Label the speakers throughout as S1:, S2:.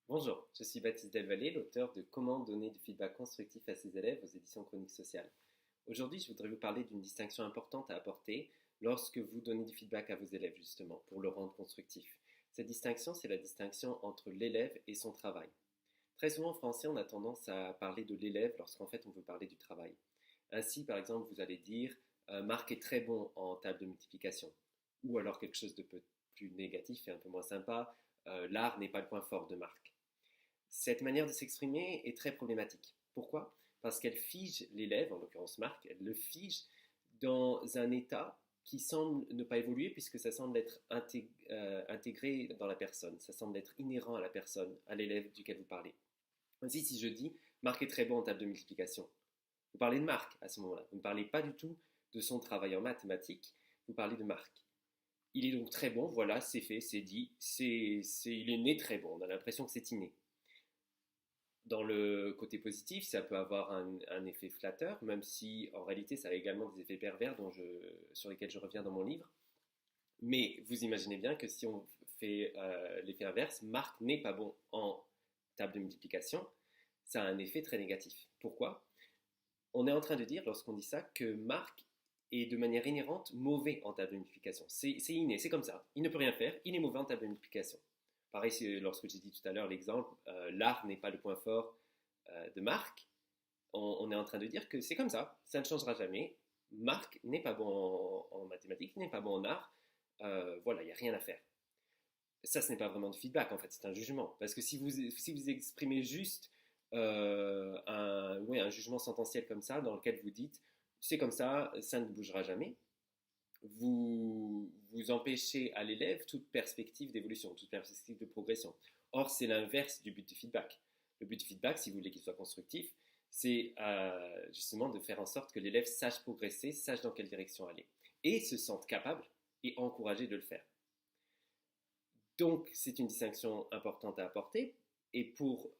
S1: Bonjour, je suis Baptiste Delvallée, l'auteur de Comment donner du feedback constructif à ses élèves aux éditions Chroniques Sociales. Aujourd'hui, je voudrais vous parler d'une distinction importante à apporter lorsque vous donnez du feedback à vos élèves, justement, pour le rendre constructif. Cette distinction, c'est la distinction entre l'élève et son travail. Très souvent en français, on a tendance à parler de l'élève lorsqu'en fait on veut parler du travail. Ainsi, par exemple, vous allez dire Marc est très bon en table de multiplication. Ou alors quelque chose de peu plus négatif et un peu moins sympa, l'art n'est pas le point fort de Marc. Cette manière de s'exprimer est très problématique. Pourquoi? Parce qu'elle fige l'élève, en l'occurrence Marc, elle le fige dans un état qui semble ne pas évoluer puisque ça semble être intégré dans la personne, ça semble être inhérent à la personne, à l'élève duquel vous parlez. Ainsi, si je dis Marc est très bon en table de multiplication, vous parlez de Marc à ce moment-là. Vous ne parlez pas du tout de son travail en mathématiques, vous parlez de Marc. Il est donc très bon, voilà, c'est fait, c'est dit, il est né très bon, on a l'impression que c'est inné. Dans le côté positif, ça peut avoir un effet flatteur, même si en réalité ça a également des effets pervers sur lesquels je reviens dans mon livre. Mais vous imaginez bien que si on fait l'effet inverse, Marc n'est pas bon en table de multiplication, ça a un effet très négatif. Pourquoi? On est en train de dire, lorsqu'on dit ça, que Marc est de manière inhérente mauvais en table de multiplication. C'est inné, c'est comme ça. Il ne peut rien faire, il est mauvais en table de multiplication. Pareil, lorsque j'ai dit tout à l'heure l'exemple, l'art n'est pas le point fort de Marc, on est en train de dire que c'est comme ça ne changera jamais. Marc n'est pas bon en mathématiques, n'est pas bon en art, voilà, il n'y a rien à faire. Ça, ce n'est pas vraiment du feedback, en fait, c'est un jugement. Parce que si vous exprimez juste un jugement sententiel comme ça, dans lequel vous dites c'est comme ça ne bougera jamais, vous empêchez à l'élève toute perspective d'évolution, toute perspective de progression. Or, c'est l'inverse du but du feedback. Le but du feedback, si vous voulez qu'il soit constructif, c'est justement de faire en sorte que l'élève sache progresser, sache dans quelle direction aller, et se sente capable et encouragé de le faire. Donc, c'est une distinction importante à apporter, et pour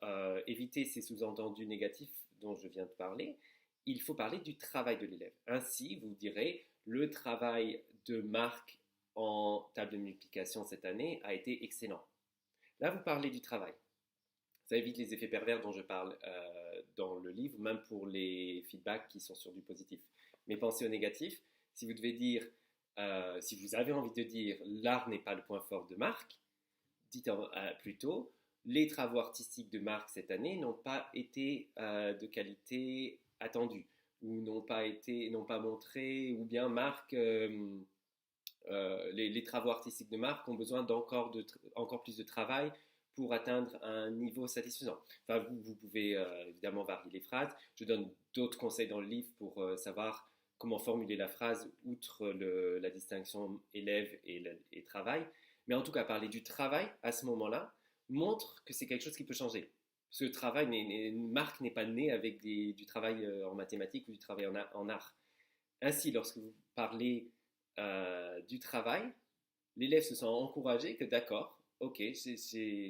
S1: éviter ces sous-entendus négatifs dont je viens de parler, il faut parler du travail de l'élève. Ainsi, vous direz, le travail de Marc en table de multiplication cette année a été excellent. Là, vous parlez du travail. Ça évite les effets pervers dont je parle dans le livre, même pour les feedbacks qui sont sur du positif. Mais pensez au négatif. Si vous devez dire, si vous avez envie de dire l'art n'est pas le point fort de Marc, dites plutôt les travaux artistiques de Marc cette année n'ont pas été de qualité attendue ou n'ont pas montré, ou bien Marc, les travaux artistiques de Marc ont besoin encore plus de travail pour atteindre un niveau satisfaisant. Enfin, vous pouvez évidemment varier les phrases. Je donne d'autres conseils dans le livre pour savoir comment formuler la phrase outre la distinction élève et travail. Mais en tout cas, parler du travail à ce moment-là montre que c'est quelque chose qui peut changer. Ce travail, Marc n'est pas né avec du travail en mathématiques ou du travail en art. Ainsi, lorsque vous parlez du travail, l'élève se sent encouragé que d'accord, ok,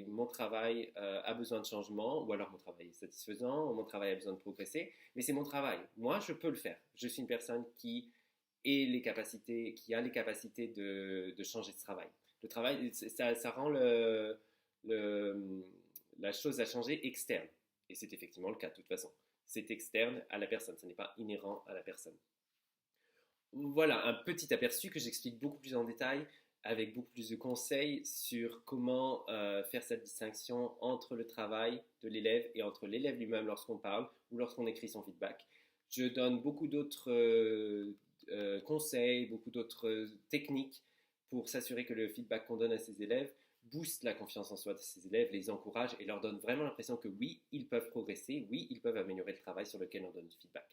S1: mon travail a besoin de changement, ou alors mon travail est satisfaisant, ou mon travail a besoin de progresser, mais c'est mon travail. Moi, je peux le faire. Je suis une personne qui qui a les capacités de changer de travail. Le travail, ça rend la chose à changer externe. Et c'est effectivement le cas de toute façon. C'est externe à la personne, ce n'est pas inhérent à la personne. Voilà un petit aperçu que j'explique beaucoup plus en détail avec beaucoup plus de conseils sur comment faire cette distinction entre le travail de l'élève et entre l'élève lui-même lorsqu'on parle ou lorsqu'on écrit son feedback. Je donne beaucoup d'autres conseils, beaucoup d'autres techniques pour s'assurer que le feedback qu'on donne à ses élèves booste la confiance en soi de ses élèves, les encourage et leur donne vraiment l'impression que oui, ils peuvent progresser, oui, ils peuvent améliorer le travail sur lequel on donne du feedback.